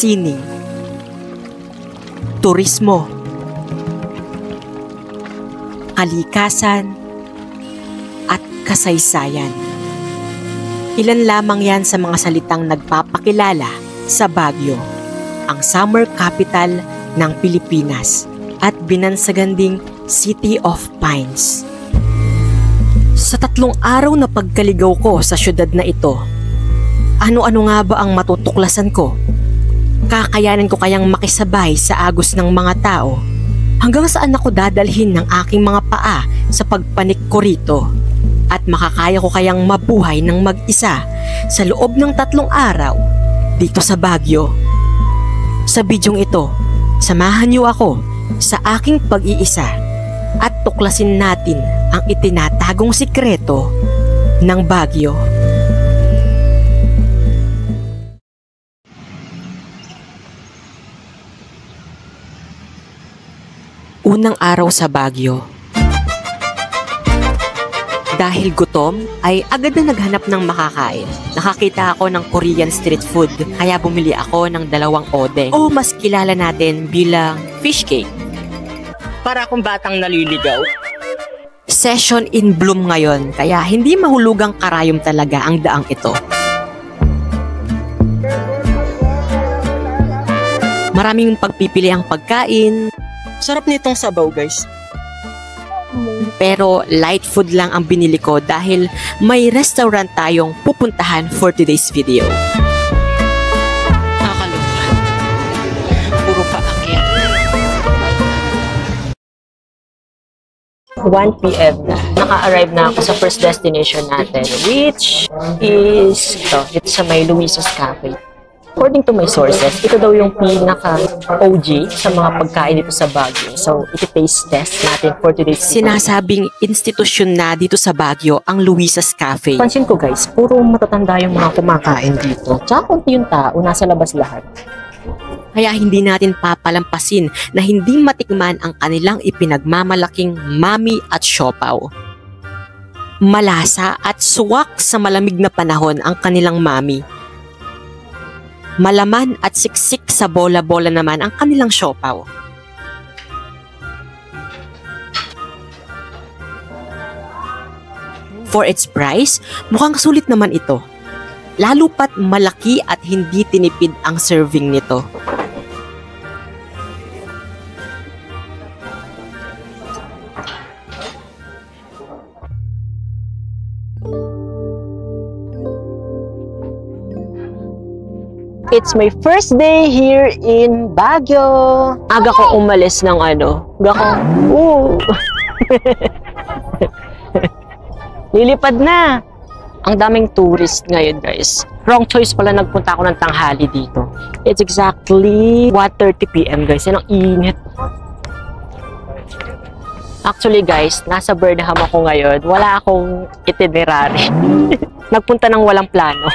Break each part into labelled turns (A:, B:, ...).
A: sining, turismo, kalikasan, at kasaysayan. Ilan lamang yan sa mga salitang nagpapakilala sa Baguio, ang summer capital ng Pilipinas at binansagan ding City of Pines. Sa 3 araw na pagkaligaw ko sa syudad na ito, ano-ano nga ba ang matutuklasan ko? Kakayanin ko kayang makisabay sa agos ng mga tao? Hanggang saan ako dadalhin ng aking mga paa sa pagpanik ko rito? At makakaya ko kayang mabuhay ng mag-isa sa loob ng 3 araw dito sa Baguio? Sa bidyong ito, samahan niyo ako sa aking pag-iisa at tuklasin natin ang itinatagong sikreto ng Baguio. Unang araw sa Baguio. Dahil gutom, ay agad na naghanap ng makakain. Nakakita ako ng Korean street food, kaya bumili ako ng 2 odeng, o mas kilala natin bilang fish cake. Para akong batang naliligaw. Session in bloom ngayon, kaya hindi mahulugang karayom talaga ang daang ito. Maraming pagpipili ang pagkain. Sarap nitong sabaw, guys. Pero light food lang ang binili ko dahil may restaurant tayong pupuntahan for today's video. Nakakaloka. Puro paakyat. 1 PM na. Naka-arrive na ako sa first destination natin, which is ito sa may Luisa's Cafe. According to my sources, ito daw yung pinaka-OG sa mga pagkain dito sa Baguio. So, iti-taste test natin for today's video. Sinasabing institusyon na dito sa Baguio ang Luisa's Cafe. Pansin ko guys, puro matatanda yung mga kumakain dito. Tsaka konti yung tao, nasa labas lahat. Kaya hindi natin papalampasin na hindi matikman ang kanilang ipinagmamalaking mami at siopaw. Malasa at suwak sa malamig na panahon ang kanilang mami. Malaman at siksik sa bola-bola naman ang kanilang siopaw. For its price, mukhang sulit naman ito. Lalo pat malaki at hindi tinipid ang serving nito. It's my first day here in Baguio. Aga ko umalis ng Lilipad na. Ang daming tourist ngayon, guys. Wrong choice pala nagpunta ako ng tanghali dito. It's exactly 1:30 PM, guys. Yan ang init. Actually, guys, nasa Burnham ako ngayon. Wala akong itinerary. Nagpunta ng walang plano.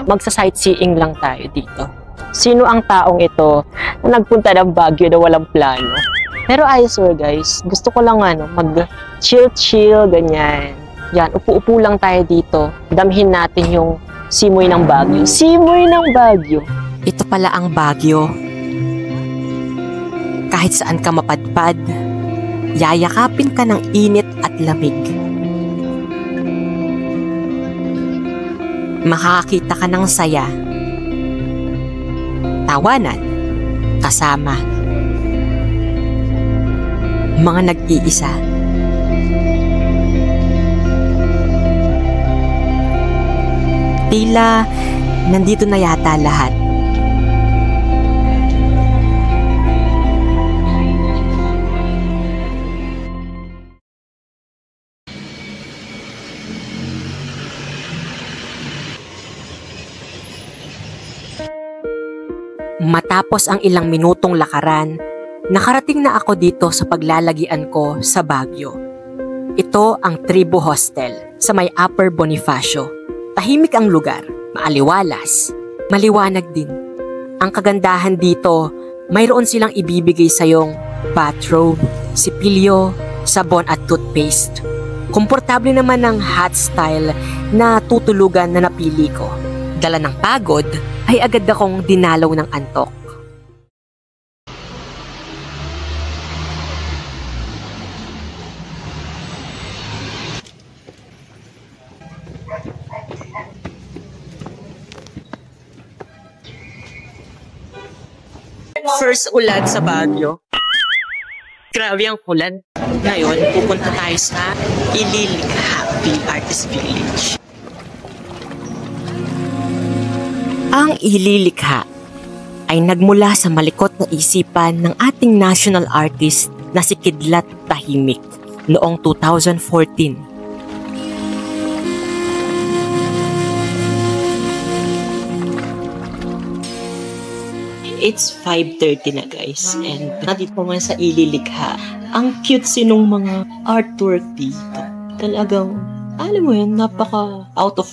A: Magsa-sightseeing lang tayo dito. Sino ang taong ito na nagpunta ng Baguio na walang plano? Pero ayos guys, gusto ko lang mag-chill-chill, ganyan. Yan, upo-upo lang tayo dito. Damhin natin yung simoy ng Baguio. Simoy ng Baguio. Ito pala ang Baguio. Kahit saan ka mapadpad, yayakapin ka ng init at lamig. Makakakita ka ng saya, tawanan, kasama, mga nag-iisa. Tila nandito na yata lahat. Matapos ang ilang minutong lakaran, nakarating na ako dito sa paglalagian ko sa Baguio. Ito ang Tribu Hostel sa may Upper Bonifacio. Tahimik ang lugar, maaliwalas, maliwanag din. Ang kagandahan dito, mayroon silang ibibigay sayong bathrobe, sipilyo, sabon at toothpaste. Komportable naman ang hot style na tutulugan na napili ko. Dala ng pagod, ay agad akong dinalaw ng antok. First ulan sa Baguio. Grabe ang ulan. Ngayon, pupunta tayo sa Ililikha Artist Village. Ang Ililikha ay nagmula sa malikot na isipan ng ating national artist na si Kidlat Tahimik noong 2014. It's 5:30 na guys, and nandito nga sa Ililikha. Ang cute sinong mga artwork dito. Talagang, alam mo yun, napaka out of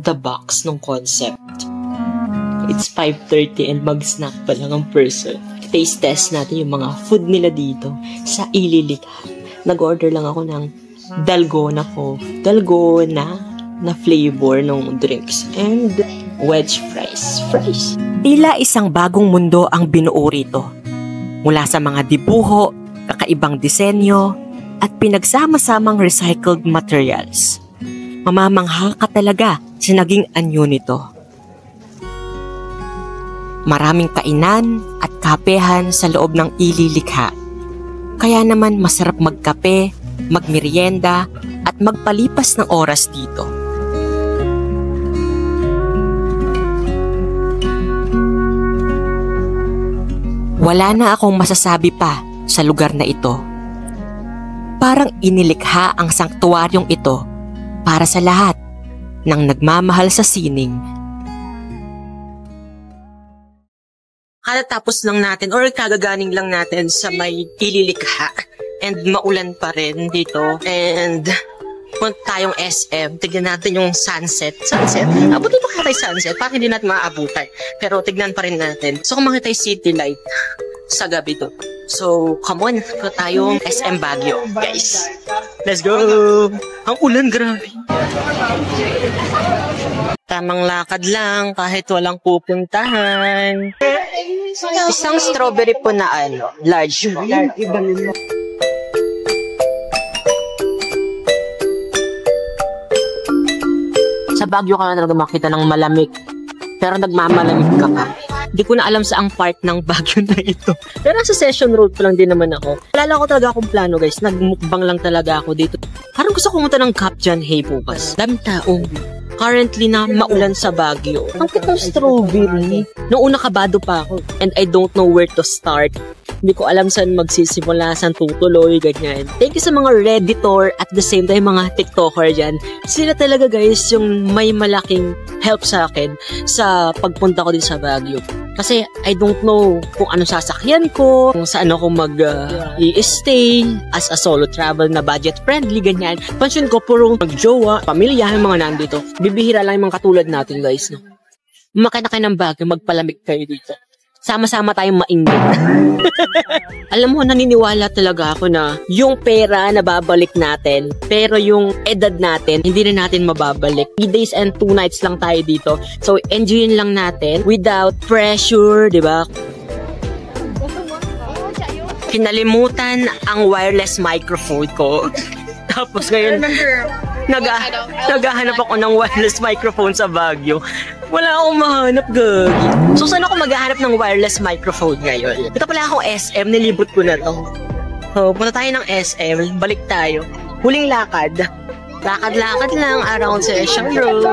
A: the box ng concept. It's 5:30 and mag-snack pa lang ang person. Taste test natin yung mga food nila dito sa Ililikha. Nag-order lang ako ng dalgona na flavor ng drinks and wedge fries. Tila isang bagong mundo ang binuo rito. Mula sa mga dibuho, kakaibang disenyo, at pinagsama-samang recycled materials. Mamamangha ka talaga sa naging anyo nito. Maraming kainan at kapehan sa loob ng Ililikha. Kaya naman masarap magkape, magmerienda, at magpalipas ng oras dito. Wala na akong masasabi pa sa lugar na ito. Parang inilikha ang sanktuaryong ito para sa lahat ng nagmamahal sa sining. Katatapos lang natin or kagaganing lang natin sa may Ililikha and maulan pa rin dito and punta tayong SM, tignan natin yung sunset. Abutin pa kaya tayo sunset, parang hindi natin maaabutan. Pero tignan pa rin natin. So kung makita yung city light sa gabi to. So come on, punta tayong SM Baguio, guys. Let's go! Ang ulan, grabe. Tamang lakad lang kahit walang pupuntahan. Isang strawberry po na large. Sa Baguio ka na talaga makita ng malamig. Pero nagmamalamig ka pa. Hindi ko na alam sa ang part ng Baguio na ito. Pero sa Session Road pa lang din naman ako. Wala ko talaga akong plano guys. Nagmukbang lang talaga ako dito. Parang gusto ko pumunta ng Cap John Hay bukas. Daming tao. Currently na maulan sa Baguio. Ang kitang strawberry. Noong una kabado pa ako. And I don't know where to start. Hindi ko alam saan magsisimula, saan tutuloy, ganyan. Thank you sa mga Redditor at the same time mga TikToker dyan. Sila talaga guys yung may malaking help sa akin sa pagpunta ko din sa Baguio. Kasi I don't know kung anong sasakyan ko, kung saan ako i-stay as a solo travel na budget friendly, ganyan. Pansin ko puro mag-jowa, pamilya, yung mga nandito. Bibihira lang yung mga katulad natin guys. No? Makita kayo ng Baguio, magpalamig kayo dito. Sama-sama tayong mainggit. Alam mo, naniniwala talaga ako na yung pera na babalik natin, pero yung edad natin, hindi na natin mababalik. 3 days and 2 nights lang tayo dito. So, enjoyin lang natin without pressure, di ba? Kinalimutan ang wireless microphone ko. Tapos ngayon, naghahanap ako ng wireless microphone sa Baguio. Wala akong mahanap, gagi. So, saan ako maghahanap ng wireless microphone ngayon? Ito pala akong SM, nilibot ko na to. So, punta tayo ng SM, balik tayo. Huling lakad. Lakad-lakad lang around Session Road.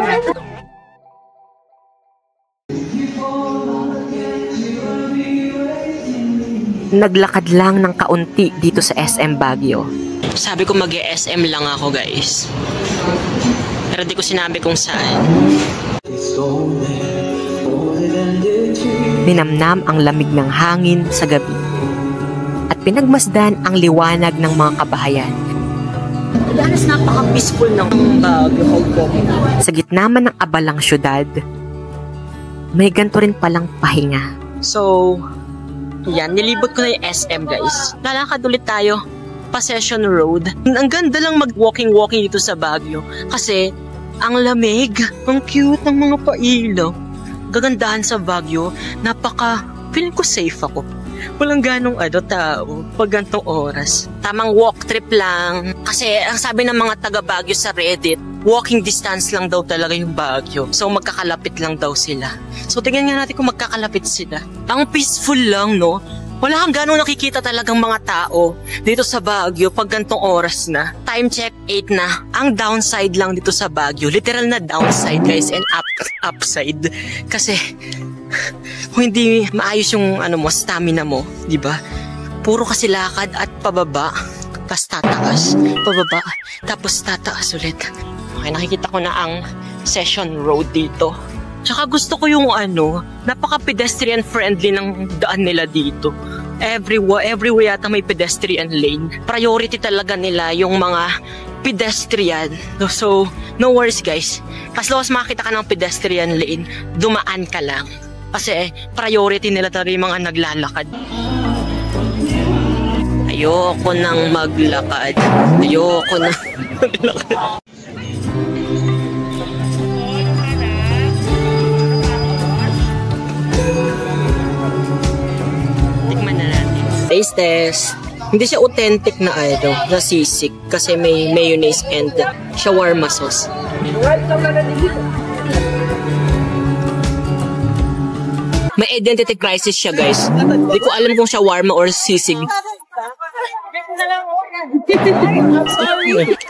A: Naglakad lang ng kaunti dito sa SM Baguio. Sabi ko mag-SM lang ako, guys. Pero di ko sinabi kung saan. Ninamnam ang lamig ng hangin sa gabi at pinagmasdan ang liwanag ng mga kabahayan. Halos napaka-peaceful ng Baguio. Sa gitna man ng abalang syudad, may ganito rin palang pahinga. So, yan, nilibot ko na yung SM guys. Lalakad ulit tayo pa Session Road. Ang ganda lang mag-walking dito sa Baguio kasi ang lamig, ang cute ng mga pailaw.
B: gagandahan sa Baguio, feeling ko safe ako. Walang ganong tao pag gantong oras. Tamang walk trip lang. Kasi ang sabi ng mga taga Baguio sa Reddit, walking distance lang daw talaga yung Baguio. So magkakalapit lang daw sila. So tingnan nga natin kung magkakalapit sila. Ang peaceful lang, no? Wala kang ganong nakikita talagang mga tao dito sa Baguio pag gantong oras na. Time check, 8 na. Ang downside lang dito sa Baguio, literal na downside guys, and upside. Kasi kung hindi maayos yung stamina mo, di ba? Puro kasi lakad at pababa, tapos tataas, pababa, tapos tataas ulit. Okay, nakikita ko na ang Session Road dito. Tsaka gusto ko yung napaka-pedestrian friendly ng daan nila dito. Everywhere yata may pedestrian lane. Priority talaga nila yung mga pedestrian. So, no worries guys. As long as makita ka ng pedestrian lane, dumaan ka lang. Kasi priority nila talaga yung mga naglalakad. Ayoko nang maglakad. Ayoko nang maglakad. Tikman na natin. Taste test. Hindi siya authentic na na sisig kasi may mayonnaise and shawarma sauce. May identity crisis siya guys. Hindi ko alam kung shawarma or sisig.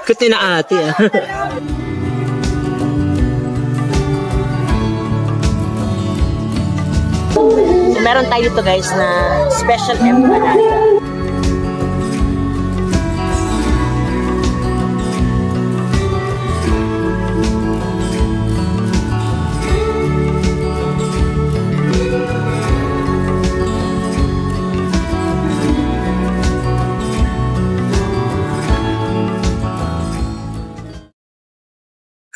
B: Kuti na ate So, meron tayo dito guys na special empanada.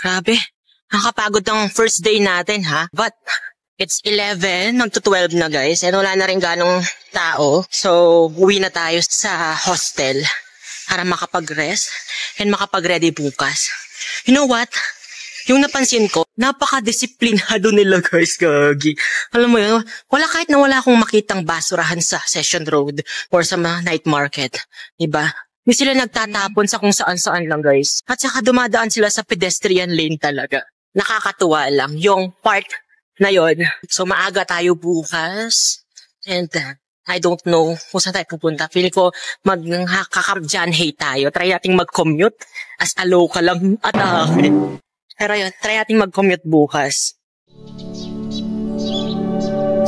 B: Grabe, nakakapagod ang first day natin ha. But it's 11, magto-12 na guys. And wala na rin ganong tao. So, uwi na tayo sa hostel para makapag-rest and makapag-ready bukas. You know what? Yung napansin ko, napaka-disiplinado nila guys, gagi. Alam mo yun, kahit na wala akong makitang basurahan sa Session Road or sa night market. Diba? Hindi sila nagtatapon sa kung saan-saan lang guys. At saka dumadaan sila sa pedestrian lane talaga. Nakakatuwa lang yung part na yon. So maaga tayo bukas. And I don't know kung saan tayo pupunta. Feel ko magkakabjanhay tayo. Try nating mag-commute as a local lang atake. Pero yun, try nating mag-commute bukas.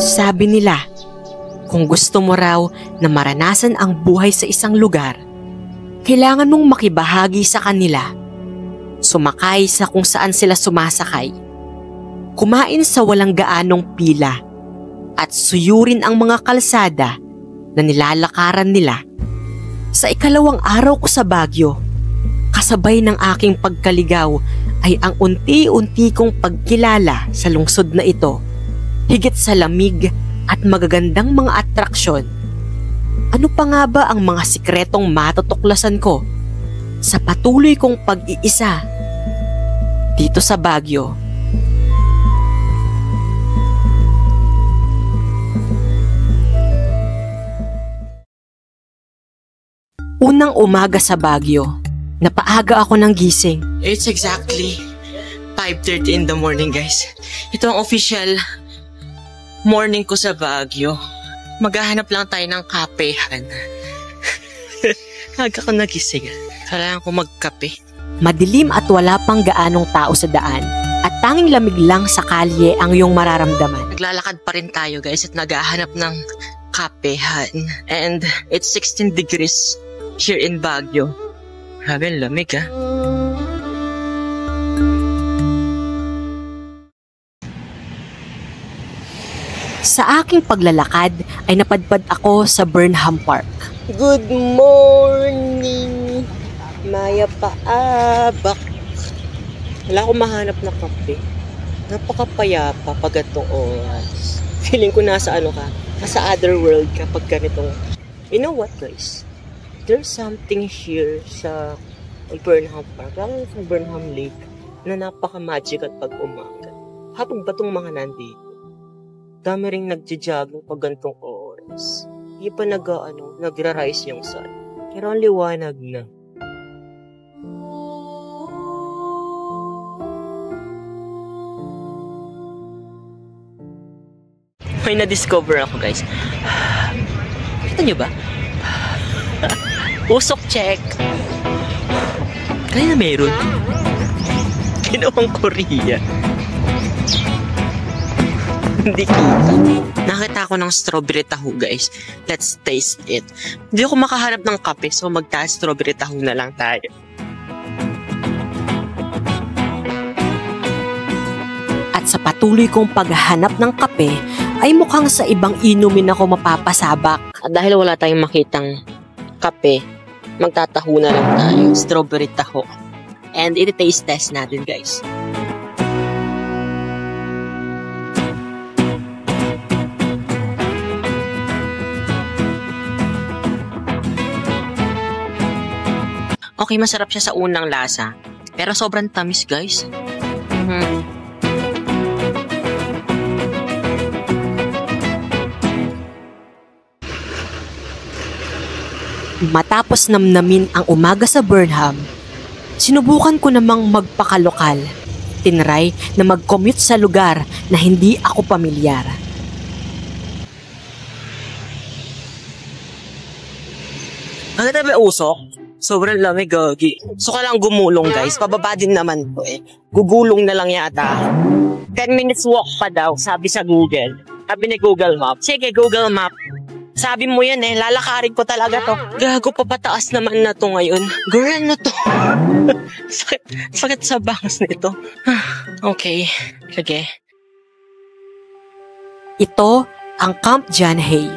A: Sabi nila, kung gusto mo raw na maranasan ang buhay sa isang lugar, kailangan mong makibahagi sa kanila, sumakay sa kung saan sila sumasakay, kumain sa walang gaanong pila, at suyurin ang mga kalsada na nilalakaran nila. Sa ikalawang araw ko sa Baguio, kasabay ng aking pagkaligaw ay ang unti-unti kong pagkilala sa lungsod na ito, higit sa lamig at magagandang mga atraksyon. Ano pa nga ba ang mga sikretong matutuklasan ko sa patuloy kong pag-iisa dito sa Baguio? Unang umaga sa Baguio, napaaga ako ng gising.
B: It's exactly 5:30 in the morning guys. Ito ang official morning ko sa Baguio. Maghahanap lang tayo ng kapehan. Aga ko nagising. Kailangan ko magkape.
A: Madilim at wala pang gaanong tao sa daan. At tanging lamig lang sa kalye ang iyong mararamdaman.
B: Naglalakad pa rin tayo guys at naghahanap ng kapehan. And it's 16 degrees here in Baguio. Grabe, lamig ha.
A: Sa aking paglalakad ay napadpad ako sa Burnham Park.
B: Good morning, Maya Paabak. Wala akong mahanap na kape. Napakapayapa pag itong oras. Feeling ko nasa nasa other world kapag ganitong. You know what guys? There's something here sa Burnham Park, lalo sa Burnham Lake, na napaka-magic at pag umaga. Habang ba itong mga nandito? Dami ring nagja-jogging pag gantong oras. Hindi pa nagra-rise yung sun. Pero ang liwanag na. May na-discover ako, guys. Kita nyo ba? Usok check. Kaya na meron. Ginawang Korea. Hindi kita. Nakita ko ng strawberry taho, guys. Let's taste it. Hindi ako makahanap ng kape, so magta-strawberry taho na lang tayo.
A: At sa patuloy kong paghahanap ng kape, ay mukhang sa ibang inumin ako mapapasabak.
B: At dahil wala tayong makitang kape, magtataho na lang tayo. Strawberry taho. And iti-taste test natin, guys. Okay, masarap siya sa unang lasa. Pero sobrang tamis, guys.
A: Matapos namnamin ang umaga sa Burnham, sinubukan ko namang magpakalokal. Tinry na mag-commute sa lugar na hindi ako pamilyar.
B: Ang tabi usok? Sobrang lamig, gagi. So, kailangan gumulong, guys. Pababa din naman to eh. Gugulong na lang yata. 10 minutes walk pa daw, sabi sa Google. Sabi ni Google Map. Sige, Google Map. Sabi mo yan eh, lalakarin ko talaga to. Gago, papataas naman na to ngayon. Girl, ano to? sakit sa bangs nito. Okay, sige.
A: Ito ang Camp John Hay.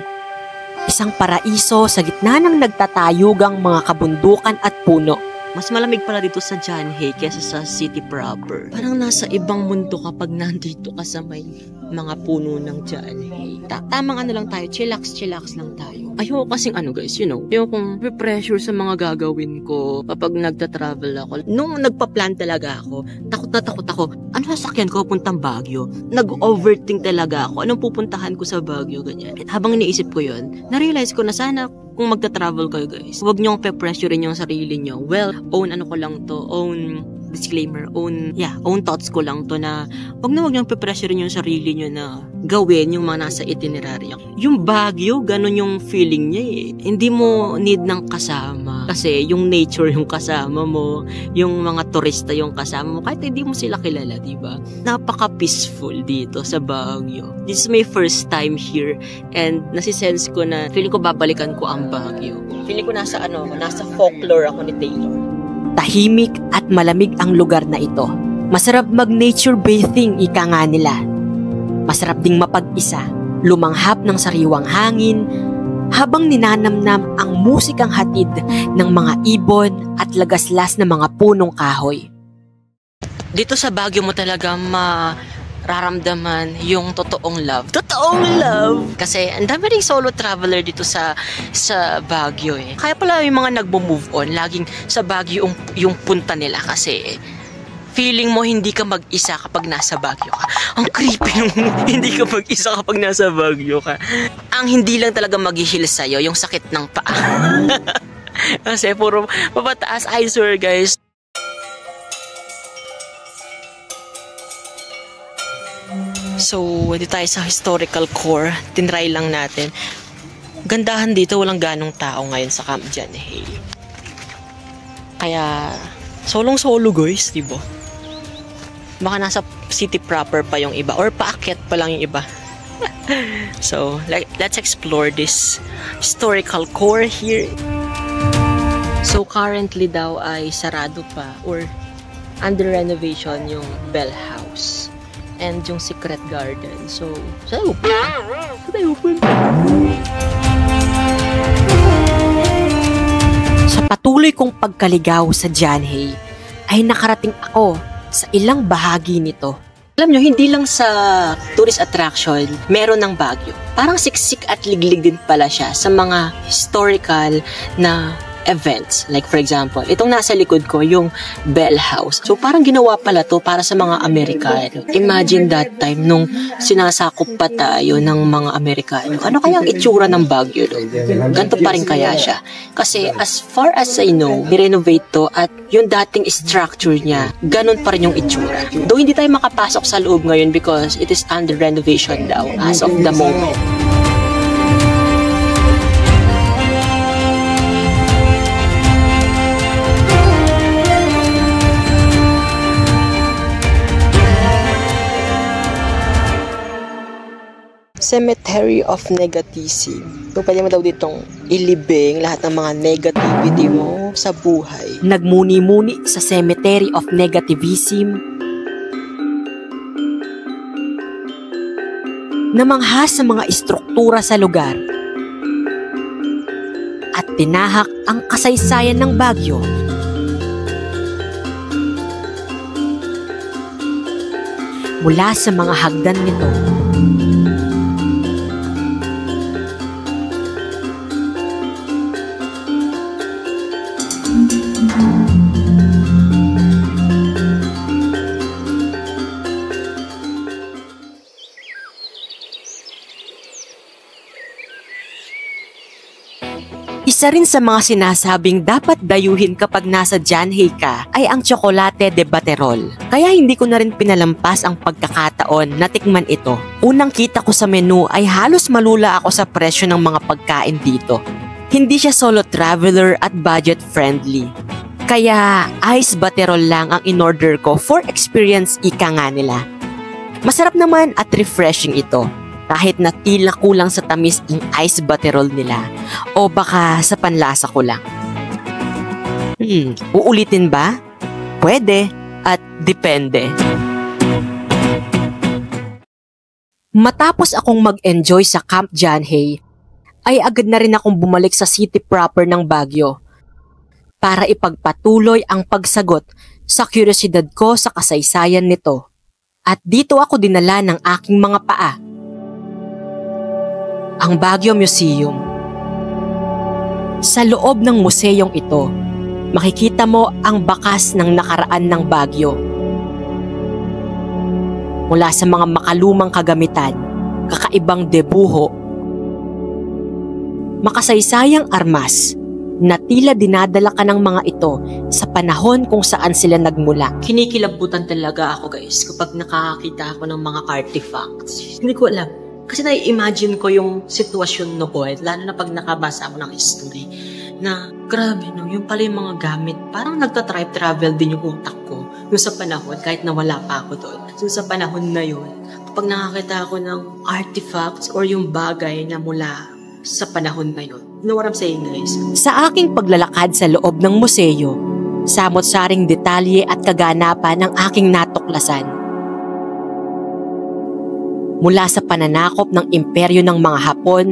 A: Isang paraiso sa gitna ng nagtatayugang mga kabundukan at puno.
B: Mas malamig pala dito sa John Hay kesa sa city proper. Parang nasa ibang mundo kapag nandito ka sa may mga puno ng John Hay. Tamang lang tayo, chillax lang tayo. Ayoko kasing guys, ayokong pressure sa mga gagawin ko kapag nagta-travel ako. Nung nagpa-plan talaga ako, takot ako. Ano sasakyan ko puntang Baguio? Nag-overthink talaga ako. Anong pupuntahan ko sa Baguio, ganyan. At habang iniisip ko yun, na-realize ko na sana kung magta-travel kayo, guys, huwag niyong pe-pressurein yung sarili niyo. Well, own disclaimer, own thoughts ko lang to na huwag niyong pe-pressurein yung sarili niyo na gawin yung mga nasa itinerary. Yung Baguio, ganun yung feeling niya eh. Hindi mo need ng kasama. Kasi yung nature yung kasama mo, yung mga turista yung kasama mo, kahit hindi mo sila kilala, diba? Napaka-peaceful dito sa Baguio. This is my first time here and nasisense ko na feeling ko babalikan ko ang Baguio. Feeling ko nasa folklore ako ni Taylor.
A: Tahimik at malamig ang lugar na ito. Masarap mag-nature bathing, ika nga nila. Masarap ding mapag-isa, lumanghap ng sariwang hangin, habang ninanamnam ang musikang hatid ng mga ibon at lagaslas na mga punong kahoy.
B: Dito sa Baguio mo talaga mararamdaman yung totoong love. Totoong love! Kasi ang dami ring solo traveler dito sa Baguio eh. Kaya pala yung mga nagbo-move on, laging sa Baguio yung punta nila kasi feeling mo hindi ka mag-isa kapag nasa Baguio ka. Ang creepy nung hindi ka mag-isa kapag nasa Baguio ka. Ang hindi lang talaga mag-heal sa'yo, yung sakit ng paa. Kasi puro papataas, I swear guys. So, dito tayo sa historical core. Tinry lang natin. Gandahan dito, walang ganong tao ngayon sa Camp John Hay. Kaya, solong-solo guys, diba? Baka nasa city proper pa yung iba or paakyat pa lang yung iba. So, let's explore this historical core here. So, currently daw ay sarado pa or under renovation yung Bell House and yung Secret Garden. So, tayo open.
A: Sa patuloy kong pagkaligaw sa John Hay, ay nakarating ako sa ilang bahagi nito.
B: Alam nyo, hindi lang sa tourist attraction, meron ng Baguio. Parang siksik at liglig din pala siya sa mga historical na events. Like for example, itong nasa likod ko, yung Bell House. So parang ginawa pala to para sa mga Amerikano. Imagine that time nung sinasakop pa tayo ng mga Amerikano. Ano kaya ang itsura ng Baguio doon? Ganito pa rin kaya siya. Kasi as far as I know, nirenovate to at yung dating structure niya, ganun pa rin yung itsura. Though hindi tayo makapasok sa loob ngayon because it is under renovation daw as of the moment. Cemetery of Negativism. So, pwede mo daw ditong ilibing lahat ng mga negativity mo sa buhay.
A: Nagmuni-muni sa Cemetery of Negativism, namangha sa mga istruktura sa lugar, at tinahak ang kasaysayan ng Baguio. Mula sa mga hagdan nito, isa rin sa mga sinasabing dapat dayuhin kapag nasa Janhay ka ay ang Chocolate de Baterol. Kaya hindi ko na rin pinalampas ang pagkakataon na tikman ito. Unang kita ko sa menu ay halos malula ako sa presyo ng mga pagkain dito. Hindi siya solo traveler at budget friendly. Kaya ice Baterol lang ang in-order ko for experience ika nga nila. Masarap naman at refreshing ito. Kahit na tila kulang sa tamis ang ice Baterol nila. O baka sa panlasa ko lang. Uulitin ba? Pwede at depende. Matapos akong mag-enjoy sa Camp Janhay, ay agad na rin akong bumalik sa city proper ng Baguio para ipagpatuloy ang pagsagot sa kuryosidad ko sa kasaysayan nito. At dito ako dinala ng aking mga paa. Ang Baguio Museum. Sa loob ng museyong ito, makikita mo ang bakas ng nakaraan ng Baguio. Mula sa mga makalumang kagamitan, kakaibang debuho, makasaysayang armas na tila dinadala ka ng mga ito sa panahon kung saan sila nagmula.
B: Kinikilabutan talaga ako guys kapag nakakakita ako ng mga artifacts. Hindi ko alam. Kasi na-imagine ko yung sitwasyon noon, lalo na pag nakabasa ako ng history, na grabe no, yung pala yung mga gamit, parang nagta-travel din yung utak ko yung sa panahon, kahit na wala pa ako doon. So sa panahon na yun, kapag nakakita ako ng artifacts or yung bagay na mula sa panahon na yun, you know what I'm saying guys?
A: Sa aking paglalakad sa loob ng museo, samot-saring detalye at kaganapan ang aking natuklasan. Mula sa pananakop ng imperyo ng mga Hapon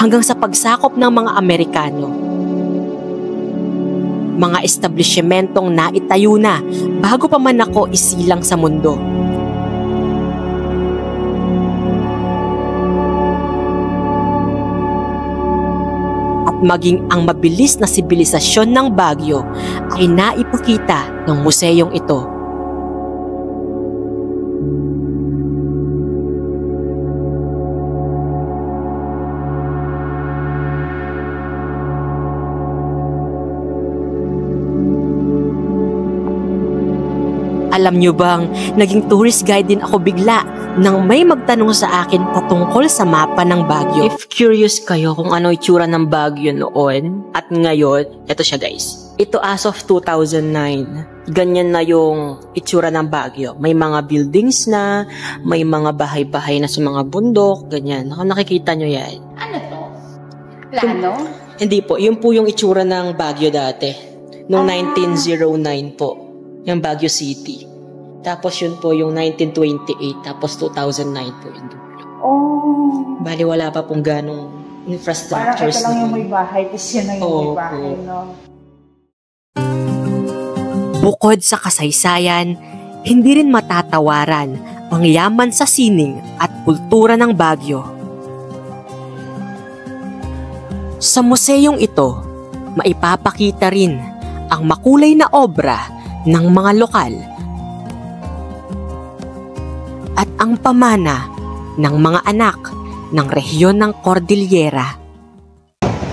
A: hanggang sa pagsakop ng mga Amerikano. Mga establishmentong naitayo na bago pa man ako isilang sa mundo. At maging ang mabilis na sibilisasyon ng Baguio ay naipakita ng museyong ito. Alam nyo bang, naging tourist guide din ako bigla nang may magtanong sa akin patungkol sa mapa ng Baguio.
B: If curious kayo kung ano itsura ng Baguio noon at ngayon, ito siya guys. Ito as of 2009, ganyan na yung itsura ng Baguio. May mga buildings na, may mga bahay-bahay na sa mga bundok, ganyan. Nakikita nyo yan.
C: Ano to? Plano?
B: Hindi po, yun po yung itsura ng Baguio dati. Noong 1909 po. Yung Baguio City. Tapos yun po yung 1928, tapos 2009 po yung dulo.
C: Oh.
B: Bali wala pa pong ganong infrastructures.
C: Parang ito lang yung may bahay, tapos yun na yung may bahay, no?
A: Bukod sa kasaysayan, hindi rin matatawaran ang yaman sa sining at kultura ng Baguio. Sa museyong ito, maipapakita rin ang makulay na obra ng mga lokal at ang pamana ng mga anak ng rehiyon ng Cordillera.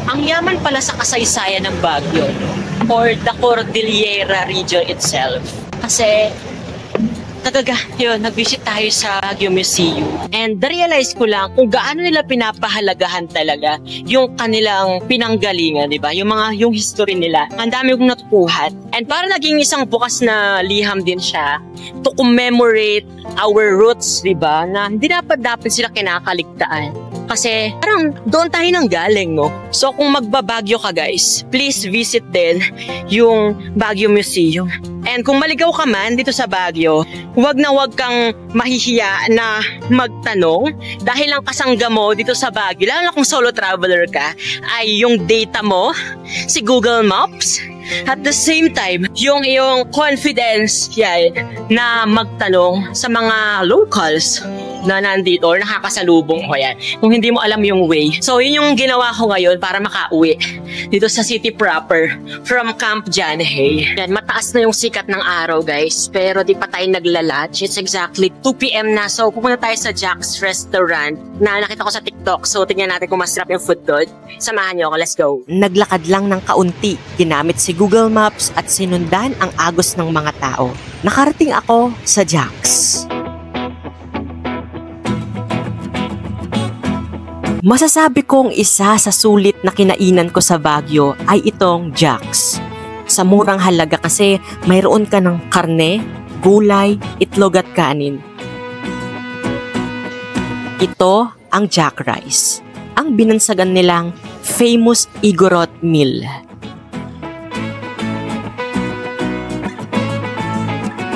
B: Ang yaman pala sa kasaysayan ng Baguio or the Cordillera region itself. Kasi nag-visit tayo sa Baguio Museum and na-realize ko lang kung gaano nila pinapahalagahan talaga yung kanilang pinanggalingan, di ba? Yung history nila. Ang dami kong natutuhan. And para naging isang bukas na liham din siya to commemorate our roots, di ba? Na hindi dapat sila kinakaligtaan. Kasi parang doon tayo nang galing, no? So kung magbabagyo ka guys, please visit din yung Baguio Museum. And kung maligaw ka man dito sa Baguio, huwag kang mahihiya na magtanong dahil ang kasangga mo dito sa Baguio, lalo na kung solo traveler ka, ay yung data mo, si Google Maps, at the same time, yung iyong confidence yan, na magtanong sa mga locals na nandito or nakakasalubong ko yan kung hindi mo alam yung way. So yun yung ginawa ko ngayon para makauwi dito sa city proper from Camp Janhay. Yan, mataas na yung sikat ng araw guys, pero di pa tayo nagla-lunch. It's exactly 2 PM na, so pupunta tayo sa Jack's Restaurant na nakita ko sa TikTok. So tingnan natin kung masarap yung food doon. Samahan niyo ako, let's go.
A: Naglakad lang ng kaunti, ginamit si Google Maps at sinundan ang agos ng mga tao. Nakarating ako sa Jack's. Masasabi kong isa sa sulit na kinainan ko sa Baguio ay itong Jack's. Sa murang halaga kasi mayroon ka ng karne, gulay, itlog at kanin. Ito ang Jack Rice, ang binansagan nilang famous Igorot meal.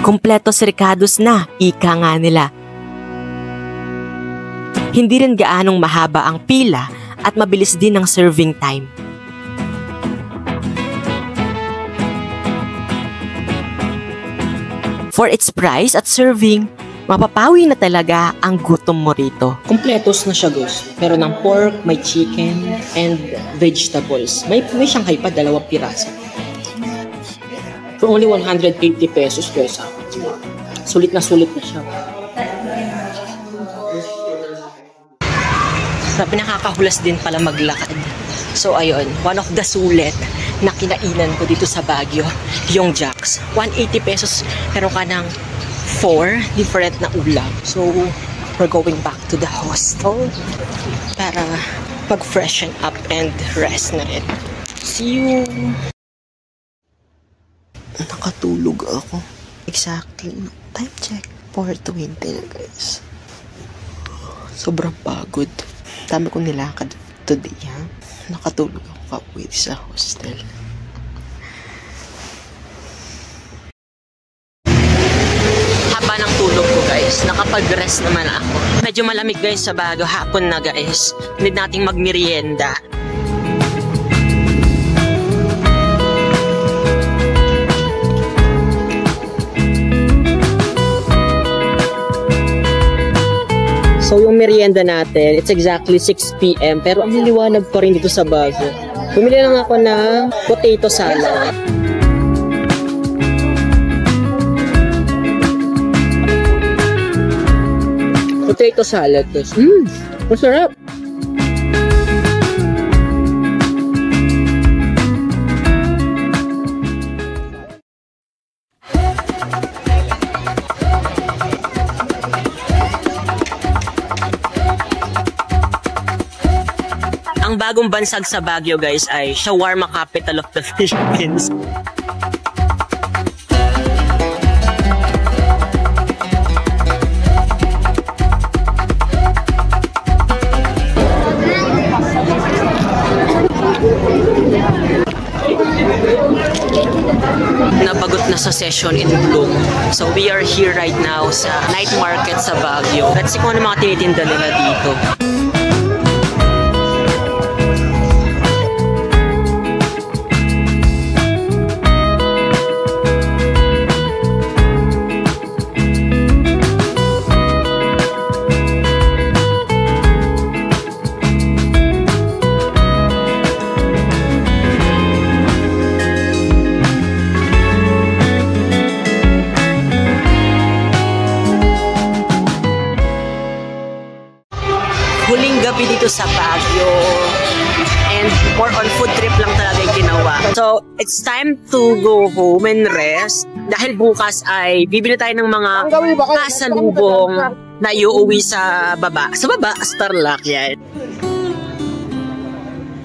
A: Kompletos ricados na, ika nga nila. Hindi rin gaanong mahaba ang pila at mabilis din ang serving time. For its price at serving, mapapawi na talaga ang gutom mo rito.
B: Kompletos na siya guys. Meron ng pork, may chicken, and vegetables. May Shanghai pa, 2 piraso. For only 180 pesos guys. Sulit na siya. Nakakahulas din pala maglakad. So ayun, one of the sulit na kinainan ko dito sa Baguio, yung Jack's. 180 pesos, pero ka ng 4 different na ulam. So we're going back to the hostel para mag-freshen up and rest na rin. See you! Nakatulog ako. Exactly. Time check. 4:20 na guys. Sobrang pagod. Dami kong nilakad today, ha? Nakatulog ako kauwi sa hostel. Haba ng tulog ko, guys. Nakapag-rest naman ako. Medyo malamig, guys, sa Baguio. Hapon na, guys. Need nating magmerienda. So yung merienda natin, it's exactly 6 PM. Pero ang liwanag pa rin dito sa Baguio. Bumili lang ako ng potato salad. Potato salad. Masarap. Ang bagong bansag sa Baguio guys ay shawarma capital of the Philippines. Nabagot na sa session in Bloom. So we are here right now sa night market sa Baguio. Let's see kung ano mga tinitinda nila dito. kami dito sa Baguio. And more on food trip lang talaga yung ginawa. So, it's time to go home and rest. Dahil bukas ay bibili tayo ng mga pasalubong na iuwi sa baba. Sa baba, Starlac yan.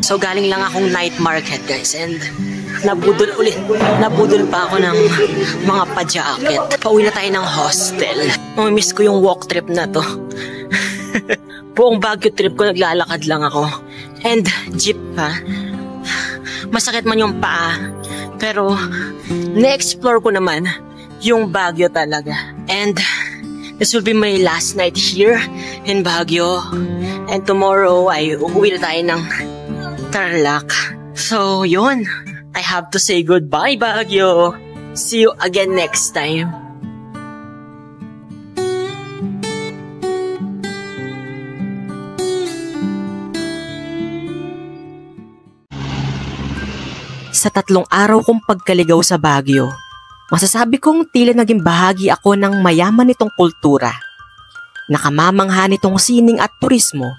B: So, galing lang akong night market, guys. And nabudol pa ako ng mga pa-jacket. Pauwi na tayo ng hostel. Miss ko yung walk trip na to. Buong Baguio trip ko, naglalakad lang ako. And jeep pa. Masakit man yung paa. Pero, na-explore ko naman yung Baguio talaga. And this will be my last night here in Baguio. And tomorrow ay uuwi na tayo ng Tarlac. So, yun. I have to say goodbye, Baguio. See you again next time.
A: Sa 3 araw kong pagkaligaw sa Baguio, masasabi kong tila naging bahagi ako ng mayaman nitong kultura. Nakamamangha nitong sining at turismo.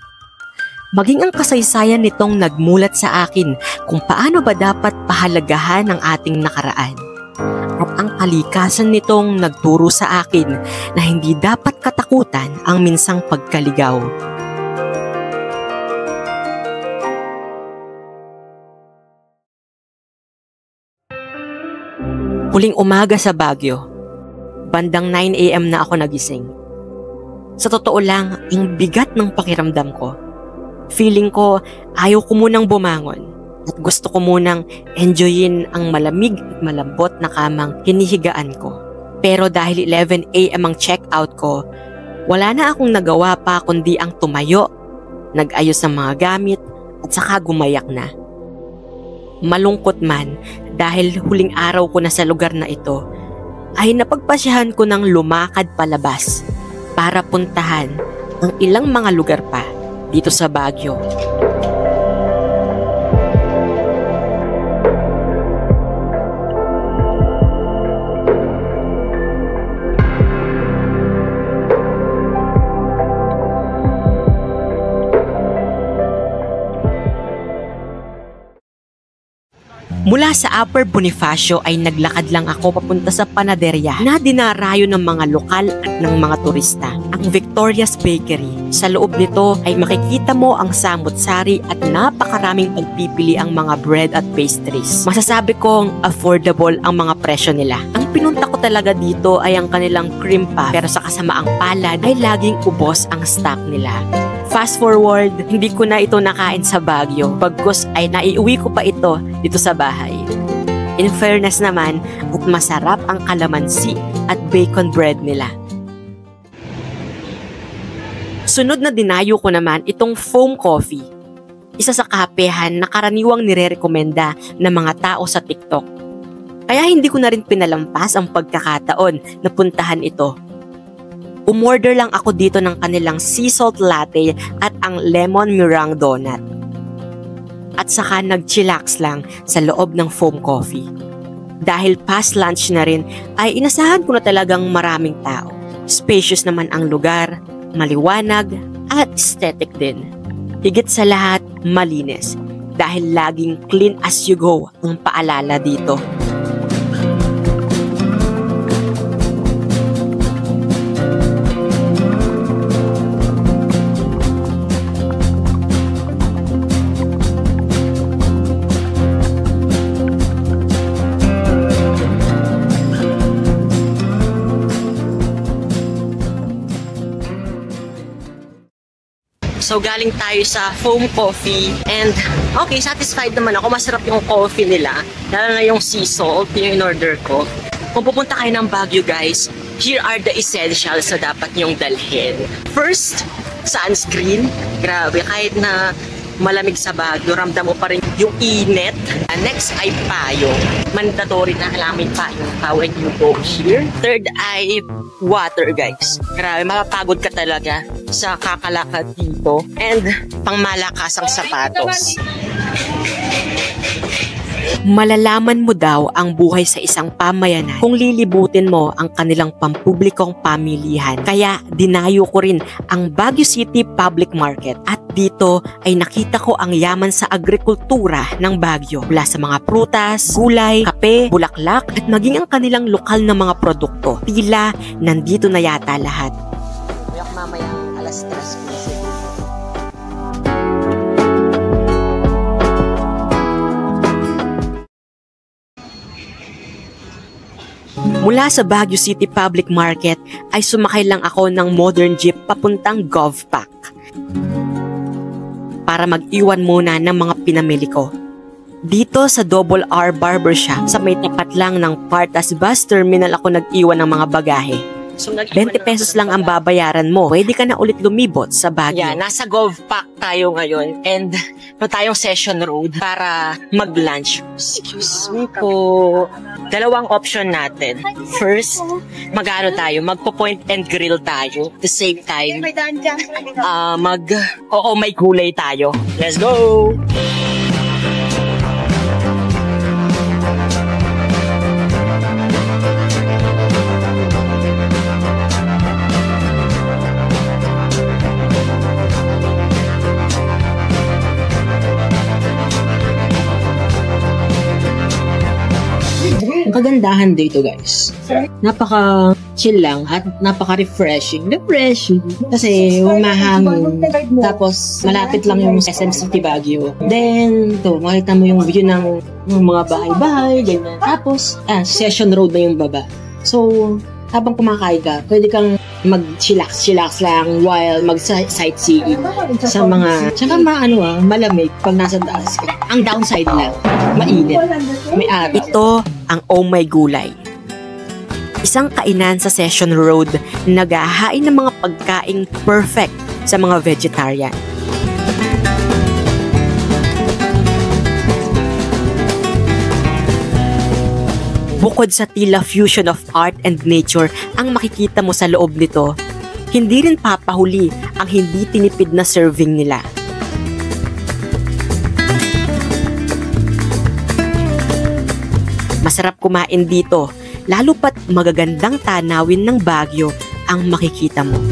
A: Maging ang kasaysayan nitong nagmulat sa akin kung paano ba dapat pahalagahan ang ating nakaraan. At ang kalikasan nitong nagturo sa akin na hindi dapat katakutan ang minsang pagkaligaw. Huling umaga sa Baguio, bandang 9 AM na ako nagising. Sa totoo lang, ang bigat ng pakiramdam ko. Feeling ko ayaw ko munang bumangon at gusto ko munang enjoyin ang malamig at malambot na kamang hinihigaan ko. Pero dahil 11 AM ang check-out ko, wala na akong nagawa pa kundi ang tumayo, nag-ayos ng mga gamit at saka gumayak na. Malungkot man dahil huling araw ko na sa lugar na ito, ay napagpasyahan ko ng lumakad palabas para puntahan ang ilang mga lugar pa dito sa Baguio. Mula sa Upper Bonifacio ay naglakad lang ako papunta sa panaderya na dinarayo ng mga lokal at ng mga turista, ang Victoria's Bakery. Sa loob nito ay makikita mo ang samut-sari at napakaraming pagpipili ang mga bread at pastries. Masasabi kong affordable ang mga presyo nila. Ang pinunta ko talaga dito ay ang kanilang cream puff, pero sa kasamaang palad ay laging ubos ang stock nila. Fast forward, hindi ko na ito nakain sa Baguio, bagkus ay naiuwi ko pa ito dito sa bahay. In fairness naman, at masarap ang kalamansi at bacon bread nila. Sunod na dinayo ko naman itong foam coffee, isa sa kapehan na karaniwang nire-rekomenda ng mga tao sa TikTok. Kaya hindi ko na rin pinalampas ang pagkakataon na puntahan ito. Umorder lang ako dito ng kanilang sea salt latte at ang lemon meringue donut. At saka nag-chillax lang sa loob ng foam coffee. Dahil past lunch na rin ay inasahan ko na talagang maraming tao. Spacious naman ang lugar, maliwanag at aesthetic din. Higit sa lahat, malinis dahil laging clean as you go ang paalala dito.
B: So galing tayo sa foam coffee and okay, satisfied naman ako. Masarap yung coffee nila. Lalo na yung sea salt, yung in-order ko. Kung pupunta kayo ng Baguio guys, here are the essentials na dapat nyong dalhin. First, sunscreen. Grabe, kahit na malamig sa Baguio, ramdam mo pa rin yung init. Next ay payong. Mandatory na kailangan may payong when you go here. Third ay water guys. Grabe, mapapagod ka talaga sa kakalakad dito. And pangmalakasang sapatos.
A: Malalaman mo daw ang buhay sa isang pamayanan kung lilibutin mo ang kanilang pampublikong pamilihan. Kaya dinayo ko rin ang Baguio City Public Market at dito ay nakita ko ang yaman sa agrikultura ng Baguio. Mula sa mga prutas, gulay, kape, bulaklak at maging ang kanilang lokal na mga produkto. Tila nandito na yata lahat.
B: Kuyak mamaya alas 3 kasi.
A: Mula sa Baguio City Public Market ay sumakay lang ako ng modern jeep papuntang GovPac para mag-iwan muna ng mga pinamili ko. Dito sa Double R Barbershop sa may tapat lang ng Partas Bus Terminal ako nag-iwan ng mga bagahe.
B: So,
A: 20 pesos lang ang babayaran mo. Pwede ka na ulit lumibot sa Baguio.
B: Yeah, nasa GovPac tayo ngayon and tayong Session Road para mag-lunch. Excuse me po. Dalawang option natin. First, mag-ano tayo, magpo-point and grill tayo. At the same time, may gulay tayo. Let's go! Ang kagandahan dito guys, napaka chill lang at napaka refreshing. Kasi humahangin. Tapos malapit lang yung SM City Baguio. Then, makita mo yung view ng mga bahay-bahay, ganyan. Tapos, Session Road na yung baba. So, habang kumakain ka, pwede kang mag-chillax lang while mag-sightseeing sa mga, tsaka malamig pag nasa taas ka. Ang downside lang, mainit. May araw.
A: Ito ang Oh My Gulay. Isang kainan sa Session Road na naghahain ng mga pagkaing perfect sa mga vegetarian. Bukod sa tila fusion of art and nature ang makikita mo sa loob nito, hindi rin papahuli ang hindi tinipid na serving nila. Masarap kumain dito, lalo pat magagandang tanawin ng Baguio ang makikita mo.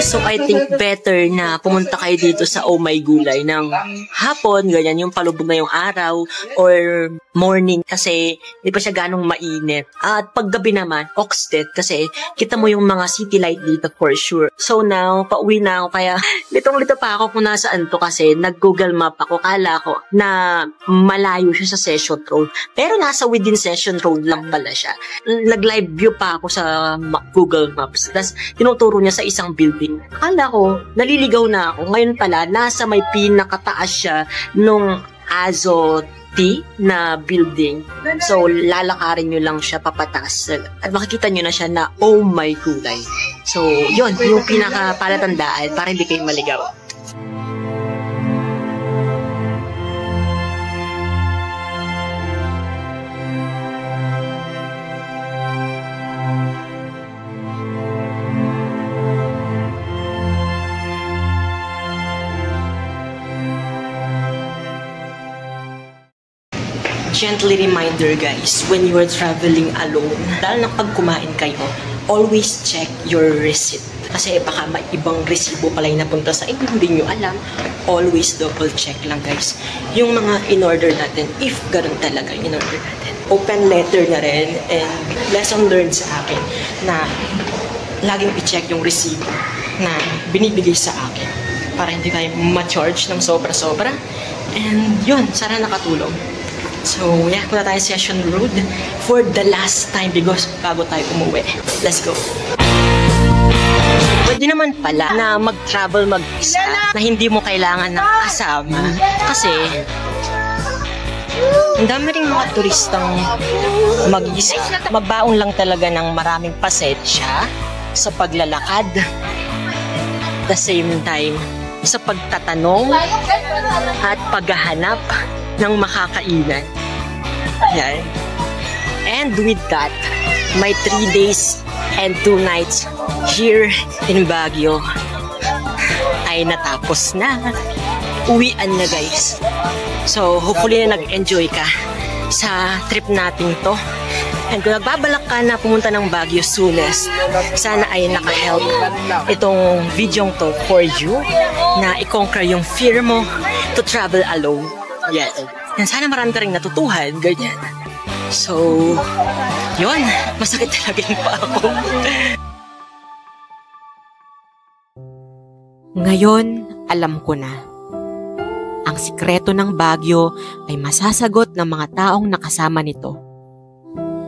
B: So I think better na pumunta kayo dito sa Oh My Gulay ng hapon, ganyan yung palubog na yung araw or morning kasi hindi pa siya ganong mainit. At paggabi naman, Oxted kasi kita mo yung mga city light dito for sure. So now, pauwi na ako kaya litong-lito pa ako kung nasaan to kasi nag-Google Map ako. Kala ko na malayo siya sa Session Road. Pero nasa within Session Road lang pala siya. Nag-live view pa ako sa Google Maps. Tapos tinuturo niya sa isang building. Akala ko, naliligaw na ako. Ngayon pala, nasa may pinakataas siya nung Azo T na building. So, lalakarin nyo lang siya papataas. At makikita nyo na siya na Oh My Gulay. So, yun, yung pinaka-palatandaan para hindi kayo maligaw. Gently reminder guys, when you are traveling alone, dahil na pag kumain kayo, always check your receipt. Kasi baka may ibang resibo pala yung napunta sa inyo, hindi nyo alam. Always double check lang guys. Yung mga in-order natin, if ganun talaga in-order natin. Open letter na rin, and lesson learned sa akin na laging i-check yung resibo na binibigay sa akin para hindi tayo ma-charge ng sobra-sobra. And yun, sana nakatulong. So, yeah, punta tayo sa Session Road for the last time because bago tayo umuwi. Let's go! Pwede naman pala na mag-travel mag-isa na hindi mo kailangan ng kasama. Kasi, ang dami rin mga turistang mag-isa. Magbaon lang talaga ng maraming pasensya sa paglalakad. At the same time, sa pagtatanong at paghahanap ng makakainan. Yan. And with that, my 3 days and 2 nights here in Baguio ay natapos na. Uwian na guys. So hopefully na nag-enjoy ka sa trip natin to. And kung nagbabalak ka na pumunta ng Baguio soonest, sana ay naka-help itong videong to for you na i-conquer yung fear mo to travel alone. Yes. And sana marami ka rin natutuhan, ganyan. So, yun. Masakit talaga yung pa ako.
A: Ngayon, alam ko na. Ang sikreto ng Baguio ay masasagot ng mga taong nakasama nito.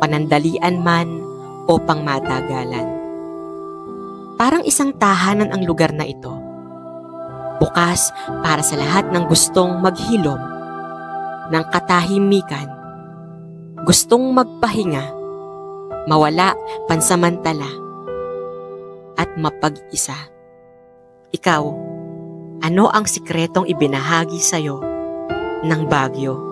A: Panandalian man o pangmatagalan. Parang isang tahanan ang lugar na ito. Bukas para sa lahat ng gustong maghilom ng katahimikan, gustong magpahinga, mawala pansamantala, at mapag-isa. Ikaw, ano ang sikretong ibinahagi sa'yo ng Baguio?